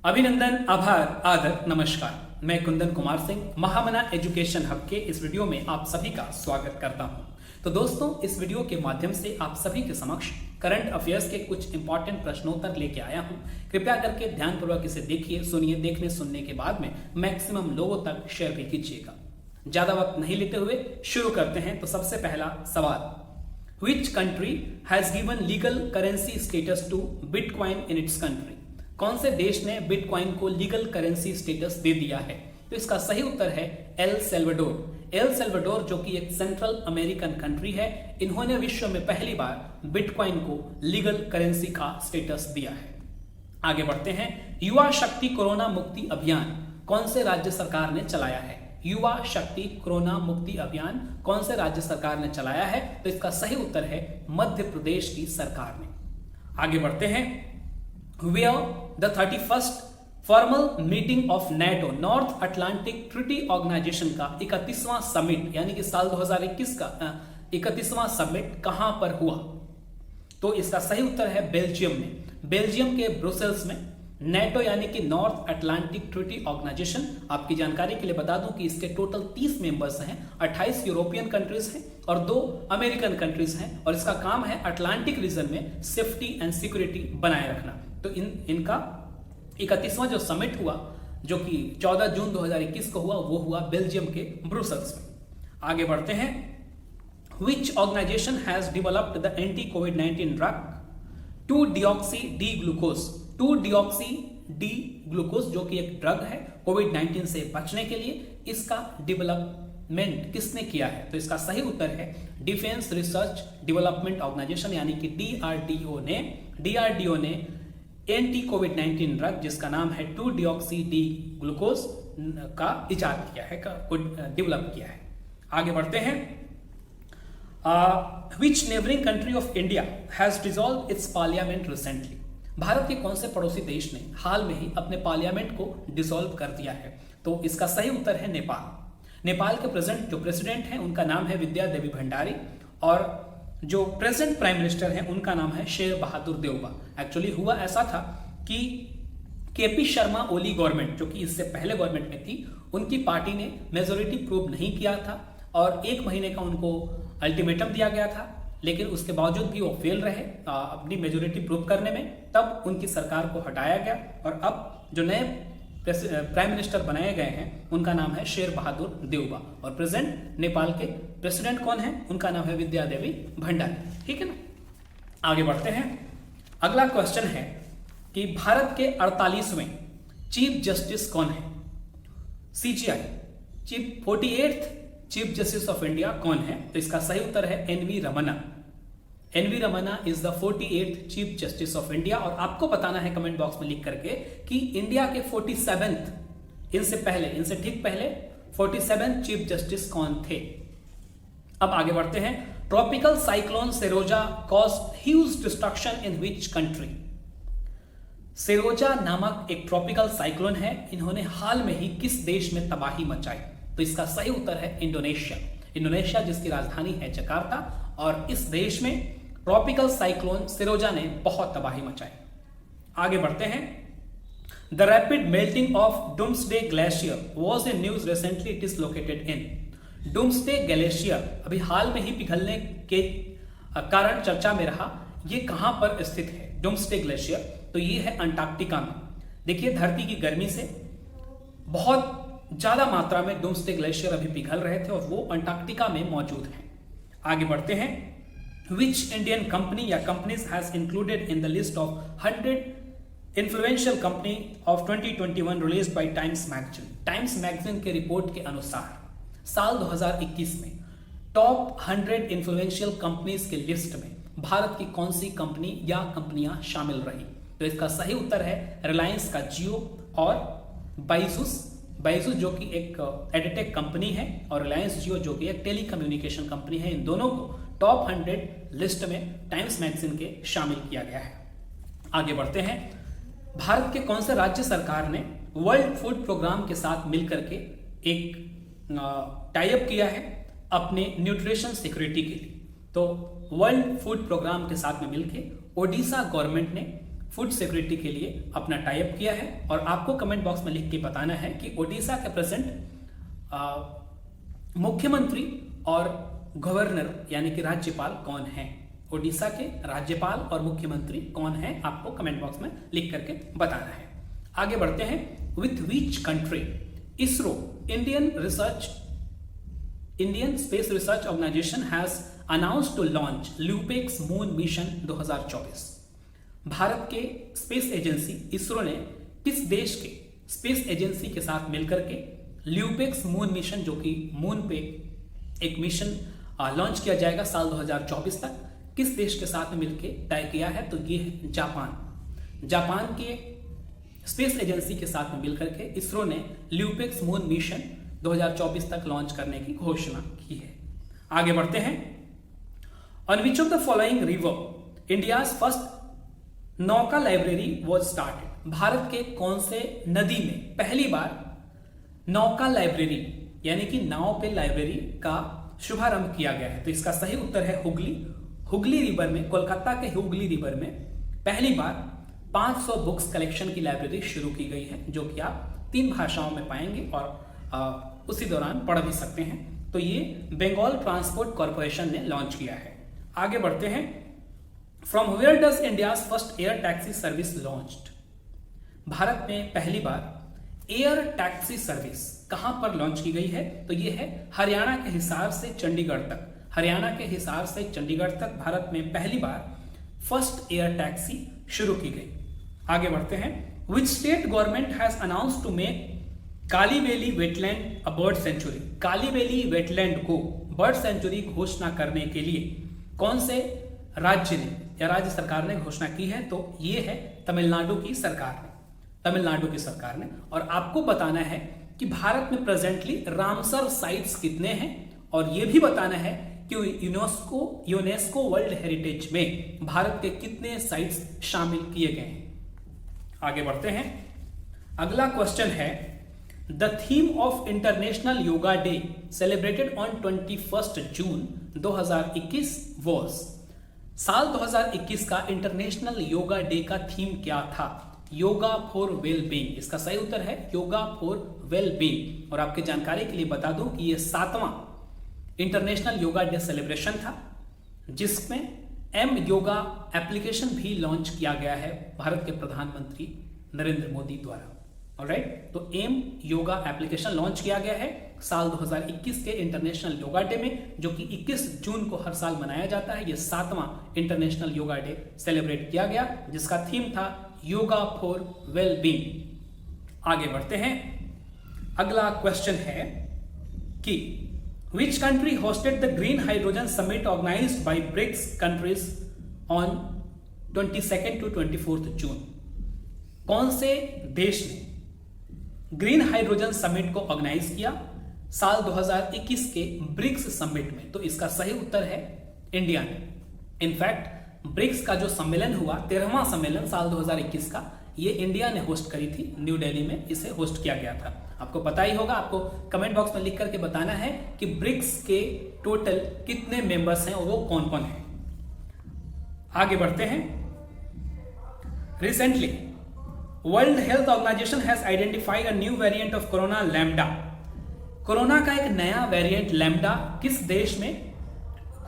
अभिनंदन, आभार, आदर, नमस्कार। मैं कुंदन कुमार सिंह महामना एजुकेशन हब के इस वीडियो में आप सभी का स्वागत करता हूं। तो दोस्तों, इस वीडियो के माध्यम से आप सभी के समक्ष करंट अफेयर्स के कुछ इंपॉर्टेंट प्रश्नोत्तर लेके आया हूं। कृपया करके ध्यानपूर्वक इसे देखिए, सुनिए, देखने सुनने के बाद में मैक्सिमम लोगों तक शेयर भी कीजिएगा। ज्यादा वक्त नहीं लेते हुए शुरू करते हैं। तो सबसे पहला सवाल, Which country has given legal currency status to Bitcoin in its country? कौन से देश ने बिटकॉइन को लीगल करेंसी स्टेटस दे दिया है? तो इसका सही उत्तर है एल सल्वाडोर। एल सल्वाडोर जो कि एक सेंट्रल अमेरिकन कंट्री है, इन्होंने विश्व में पहली बार बिटकॉइन को लीगल करेंसी का स्टेटस दिया है। आगे बढ़ते हैं। युवा शक्ति कोरोना मुक्ति अभियान कौन से राज्य सरकार ने चलाया है? युवा शक्ति कोरोना मुक्ति अभियान कौन से राज्य सरकार ने चलाया है? तो इसका सही उत्तर है मध्य प्रदेश की सरकार ने। आगे बढ़ते हैं। Where the 31st formal meeting of NATO North Atlantic Treaty Organization का 31वां समिट यानी कि साल 2021 का 31वां समिट कहां पर हुआ? तो इसका सही उत्तर है बेल्जियम में। बेल्जियम के ब्रुसेल्स में नेटो यानी कि नॉर्थ अटलांटिक ट्रीटी ऑर्गेनाइजेशन, आपकी जानकारी के लिए बता दूं कि इसके टोटल 30 मेंबर्स हैं, 28 यूरोपियन कंट्रीज हैं और 2 अमेरिकन कंट्रीज हैं, और इसका काम है अटलांटिक रीजन में सेफ्टी एंड सिक्योरिटी बनाए रखना। तो इनका 31वां जो समिट हुआ, जो कि 14 जून 2021 को हुआ, वो हुआ बेल्जियम के ब्रुसेल्स में। आगे बढ़ते हैं। Which organisation has developed the anti कोविड-19 ड्रग 2-deoxy-D-ग्लूकोज? 2-deoxy-D-ग्लूकोज जो कि एक ड्रग है कोविड-19 से बचने के लिए, इसका डेवलपमेंट किसने किया है? तो इसका सही उत्तर है डिफेंस रिसर्च डेवलपमेंट ऑर्गेनाइजेशन यानी कि डीआरडीओ ने एंटी कोविड-19 ड्रग जिसका नाम है 2-deoxy-D-ग्लूकोज का इजाद किया है, डेवलप किया है। आगे बढ़ते हैं। Which neighboring country of India has dissolved its parliament recently? Bharat के कौन से पड़ोसी देश ने हाल में ही अपने पार्लियामेंट को डिसॉल्व कर दिया है? तो इसका सही उत्तर है नेपाल। नेपाल के प्रेसिडेंट हैं उनका नाम है विद्या देवी भंडारी, और जो प्रेजेंट प्राइम मिनिस्टर हैं उनका नाम है शेर बहादुर देउबा। एक्चुअली हुआ ऐसा था कि केपी शर्मा ओली गवर्नमेंट, जो कि इससे पहले गवर्नमेंट में थी, उनकी पार्टी ने मेजोरिटी प्रूव नहीं किया था और 1 महीने का उनको अल्टीमेटम दिया गया था, लेकिन उसके बावजूद भी वो फेल रहे अपनी मेजोरिटी प्रूव करने में। तब उनकी सरकार को हटाया गया और अब जो नए प्राइम मिनिस्टर बनाए गए हैं उनका नाम है शेर बहादुर देउबा, और प्रेजेंट नेपाल के प्रेसिडेंट कौन है? उनका नाम है विद्या देवी भंडारी। ठीक है ना। आगे बढ़ते हैं। अगला क्वेश्चन है कि भारत के 48वें चीफ जस्टिस कौन है? CJI 48th chief justice of India कौन है? तो इसका सही उत्तर है NV Ramana. NV Ramana is the 48th chief justice of India. और आपको बताना है कमेंट बॉक्स में लिख करके कि इंडिया के 47th, इनसे ठीक पहले 47th चीफ जस्टिस कौन थे? अब आगे बढ़ते हैं। ट्रॉपिकल साइक्लोन सेरोजा caused huge destruction in which country? सेरोजा नामक एक ट्रॉपिकल साइक्लोन है, इन्होंने हाल में ही किस देश में तबाही मचाई? तो इसका सही उत्तर है इंडोनेशिया। इंडोनेशिया जिसकी राजधानी है जकार्ता, और इस देश में ट्रॉपिकल साइक्लोन सिरोजा ने बहुत तबाही मचाई। आगे बढ़ते हैं। The rapid melting of doomsday glacier was in news recently, it is located in. Doomsday glacier अभी हाल में ही पिघलने के कारण चर्चा में रहा। ये कहां पर स्थित है डूम्सडे ग्लेशियर? तो ये है अंटार्कटिका में। देखिए, धरती की गर्मी से बहुत ज्यादा मात्रा में डूम्सडे ग्लेशियर अभी पिघल रहे थे और वो अंटार्कटिका में मौजूद हैं। आगे बढ़ते हैं। विच इंडियन कंपनी या companies has included in the list of 100 influential company of 2021 released by times magazine? Times magazine के रिपोर्ट के अनुसार साल 2021 में टॉप 100 इन्फ्लुएंशियल कंपनीज के लिस्ट में भारत की कौन सी कंपनी या कंपनियां शामिल रही? तो इसका सही उत्तर है रिलायंस का जियो और बाइजूस जो कि एक एडटेक कंपनी है, और रिलायंस जियो जो कि एक टेलीकम्युनिकेशन कंपनी है। इन दोनों को टॉप 100 लिस्ट में टाइम्स मैगजीन के शामिल किया गया है। आगे बढ़ते हैं। भारत के कौन से राज्य सरकार ने वर्ल्ड फूड प्रोग्राम के साथ मिलकर के एक टाई अप किया है अपने न्यूट्रिशन सिक्योरिटी के लिए? तो वर्ल्ड फूड प्रोग्राम के साथ में मिलकर ओडिशा गवर्नमेंट ने फूड सिक्योरिटी के लिए अपना टाई अप किया है। और आपको कमेंट बॉक्स में लिख के बताना है कि ओडिशा के प्रेजेंट मुख्यमंत्री और गवर्नर यानी कि राज्यपाल कौन है। ओडिशा के राज्यपाल और मुख्यमंत्री कौन है, आपको कमेंट बॉक्स में लिख करके बताना है। आगे बढ़ते हैं। With which country ISRO Indian Space Research Organisation has announced to launch LUPEX moon mission 2024। भारत के स्पेस एजेंसी इसरो ने किस देश के स्पेस एजेंसी के साथ मिलकर के ल्यूपेक्स मून मिशन, जो कि मून पे एक मिशन लॉन्च किया जाएगा साल 2024 तक, किस देश के साथ मिलकर तय किया है? तो ये है जापान के स्पेस एजेंसी के साथ में मिलकर के इसरो ने ल्यूपेक्स मून मिशन 2024 तक लॉन्च करने की घोषणा की है। आगे बढ़ते हैं। On which of the following river India's first नौका लाइब्रेरी वॉज स्टार्टेड। भारत के कौन से नदी में पहली बार नौका लाइब्रेरी यानी कि नाव पे लाइब्रेरी का शुभारंभ किया गया है? तो इसका सही उत्तर है हुगली रिवर में, कोलकाता के हुगली रिवर में पहली बार 500 बुक्स कलेक्शन की लाइब्रेरी शुरू की गई है, जो कि आप 3 भाषाओं में पाएंगे और उसी दौरान पढ़ भी सकते हैं। तो ये बंगाल ट्रांसपोर्ट कॉर्पोरेशन ने लॉन्च किया है। आगे बढ़ते हैं। From where does India's first air taxi service launched. भारत में पहली बार एयर टैक्सी सर्विस कहां पर लॉन्च की गई है? तो ये है हरियाणा के हिसार से चंडीगढ़ तक। हरियाणा के हिसार से चंडीगढ़ तक भारत में पहली बार फर्स्ट एयर टैक्सी शुरू की गई। आगे बढ़ते हैं। Which state government has announce to make Kaliveli wetland a bird sanctuary. Kaliveli wetland को बर्ड सेंचुरी घोषणा करने के लिए कौन से राज्य ने या राज्य सरकार ने घोषणा की है? तो ये है तमिलनाडु की सरकार ने। और आपको बताना है कि भारत में प्रेजेंटली रामसर साइट्स कितने हैं, और यह भी बताना है कि यूनेस्को वर्ल्ड हेरिटेज में भारत के कितने साइट्स शामिल किए गए हैं। आगे बढ़ते हैं। अगला क्वेश्चन है, the theme of international yoga day celebrated on 21 June 2021 was. साल 2021 का इंटरनेशनल योगा डे का थीम क्या था? Yoga for well being. इसका सही उत्तर है योगा फॉर वेल बीइंग। और आपकी जानकारी के लिए बता दूं कि यह 7वां इंटरनेशनल योगा डे सेलिब्रेशन था, जिसमें एम योगा एप्लीकेशन भी लॉन्च किया गया है भारत के प्रधानमंत्री नरेंद्र मोदी द्वारा। ऑलराइट, तो एम योगा एप्लीकेशन लॉन्च किया गया है साल 2021 के इंटरनेशनल योगा डे में, जो कि 21 जून को हर साल मनाया जाता है। यह 7वां इंटरनेशनल योगा डे सेलिब्रेट किया गया, जिसका थीम था योगा फॉर वेल बीइंग। आगे बढ़ते हैं। अगला क्वेश्चन है कि which country hosted the green hydrogen summit organized by BRICS countries on 22nd to 24th जून। कौन से देश ने ग्रीन हाइड्रोजन समिट को ऑर्गेनाइज किया साल 2021 के ब्रिक्स समिट में? तो इसका सही उत्तर है इंडिया ने। इनफैक्ट ब्रिक्स का जो सम्मेलन हुआ, 13वां सम्मेलन साल 2021 का, ये इंडिया ने होस्ट करी थी, न्यू दिल्ली में इसे होस्ट किया गया था। आपको पता ही होगा, आपको कमेंट बॉक्स में लिख करके बताना है कि ब्रिक्स के टोटल कितने मेंबर्स हैं और वो कौन कौन हैं। आगे बढ़ते हैं। Recently World Health Organization has identified a new variant of corona lambda. Corona का एक नया वेरिएंट लैम्डा किस देश में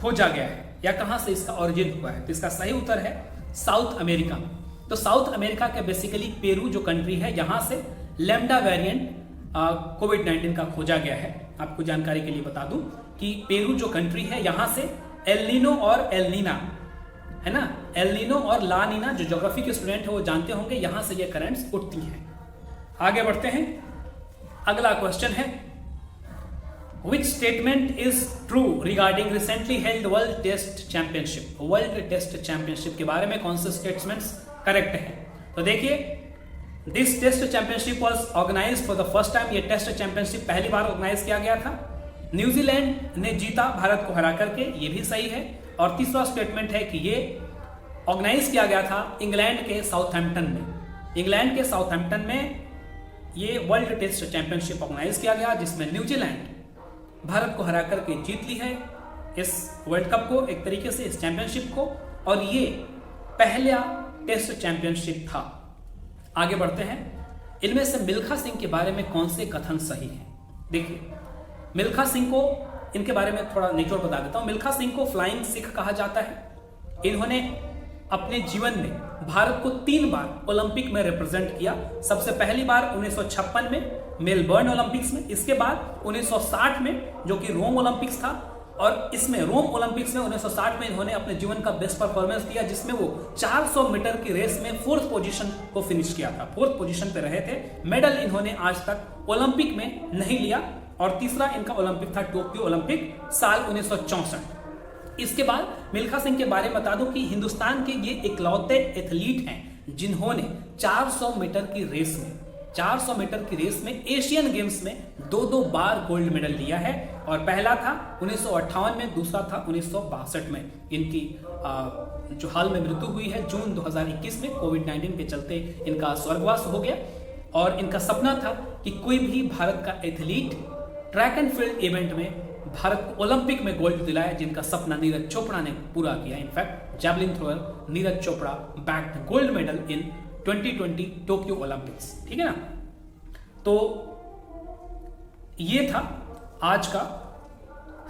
खोजा गया है या कहां से इसका ओरिजिन हुआ है? तो इसका सही उत्तर है साउथ अमेरिका में। तो साउथ अमेरिका के बेसिकली पेरू जो कंट्री है, यहां से लैम्डा वेरिएंट कोविड-19 का खोजा गया है। आपको जानकारी के लिए बता दूं कि पेरू जो कंट्री है, यहां से एल-नीनो और एल-नीना है ना, एल-नीनो और ला-नीना, जो ज्योग्राफी के स्टूडेंट है वो जानते होंगे, यहां से ये करंट्स उठती हैं। आगे बढ़ते हैं। अगला क्वेश्चन है, Which statement is true regarding recently held World Test Championship? World Test Championship के बारे में कौन से स्टेटमेंट्स करेक्ट हैं? तो देखिए, this test championship was organised for the first time. ये टेस्ट चैंपियनशिप पहली बार ऑर्गेनाइज किया गया था। न्यूजीलैंड ने जीता भारत को हरा करके, ये भी सही है। और तीसरा स्टेटमेंट है कि ये ऑर्गेनाइज किया गया था इंग्लैंड के साउथहैम्पटन में। इंग्लैंड के साउथहैम्पटन में ये वर्ल्ड टेस्ट चैंपियनशिप ऑर्गेनाइज किया गया, जिसमें न्यूजीलैंड भारत को हरा करके जीत ली है इस वर्ल्ड कप को, एक तरीके से इस चैंपियनशिप को। और ये पहला टेस्ट चैंपियनशिप था। आगे बढ़ते हैं। इनमें से मिल्खा सिंह के बारे में कौन से कथन सही हैं? देखिए, मिल्खा सिंह को, इनके बारे में थोड़ा निचोड़ बता देता हूं। मिल्खा सिंह को फ्लाइंग सिख कहा जाता है। इन्होंने अपने जीवन में भारत को 3 बार ओलंपिक में रिप्रेजेंट किया। सबसे पहली बार 1956 में मेलबर्न ओलंपिक्स में, इसके बाद 1960 में जो कि रोम ओलंपिक्स था, और इसमें रोम ओलंपिक्स में 1960 में इन्होंने अपने जीवन का बेस्ट परफॉर्मेंस दिया, जिसमें वो 400 मीटर की रेस में 4th पोजीशन को फिनिश किया था। 4th पोजीशन पे रहे थे। मेडल इन्होंने आज तक ओलंपिक में नहीं लिया, और तीसरा इनका ओलंपिक था टोक्यो ओलंपिक साल 1964। इसके बाद मिल्खा सिंह के बारे में बता दूं कि हिंदुस्तान के ये इकलौते एथलीट हैं जिन्होंने 400 मीटर की रेस में एशियन गेम्स में 2 बार गोल्ड मेडल लिया है, और पहला था 1958 में, दूसरा था 1962 में। इनकी जो हाल में मृत्यु हुई है जून 2021 में, कोविड-19 के चलते इनका स्वर्गवास हो गया। और इनका सपना था कि कोई भी भारत का athlete track and field event में भारत को ओलंपिक में गोल्ड दिलाया, जिनका सपना नीरज चोपड़ा ने पूरा किया। In fact javelin thrower Neeraj Chopra bagged gold medal in 2020 Tokyo Olympics. ठीक है ना? तो ये था आज का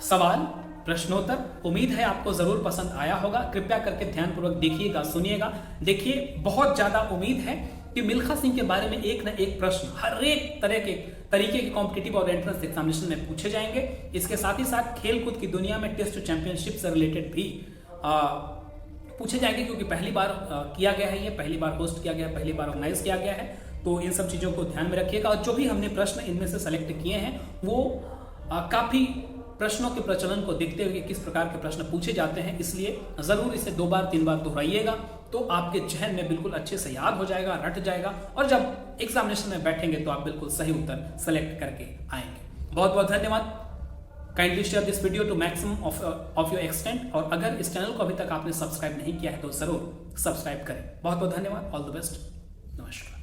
सवाल प्रश्नोत्तर। उम्मीद है आपको जरूर पसंद आया होगा। कृपया करके ध्यानपूर्वक देखिएगा, सुनिएगा। देखिए, बहुत ज्यादा उम्मीद है कि मिल्खा सिंह के बारे में एक न एक प्रश्न हर एक तरीके के कॉम्पिटिटिव और एंट्रेंस एग्जामिनेशन में पूछे जाएंगे। इसके साथ ही साथ खेलकूद की दुनिया में टेस्ट चैंपियनशिप से रिलेटेड भी पूछे जाएंगे, क्योंकि पहली बार किया गया है, ये पहली बार होस्ट किया गया है, पहली बार ऑर्गेनाइज किया गया है। तो इन सब चीजों को ध्यान में रखिएगा। और जो भी हमने प्रश्न इनमें से सेलेक्ट किए हैं वो काफी प्रश्नों के प्रचलन को देखते हुए किस प्रकार के प्रश्न पूछे जाते हैं, इसलिए जरूर इसे 2 बार 3 बार दोहराइएगा, तो आपके जहन में बिल्कुल अच्छे से याद हो जाएगा, रट जाएगा, और जब एग्जामिनेशन में बैठेंगे तो आप बिल्कुल सही उत्तर सेलेक्ट करके आएंगे। बहुत बहुत धन्यवाद। Kindly share this video to maximum of your extent, और अगर इस चैनल को अभी तक आपने सब्सक्राइब नहीं किया है तो जरूर सब्सक्राइब करें। बहुत बहुत धन्यवाद। All the best. नमस्कार।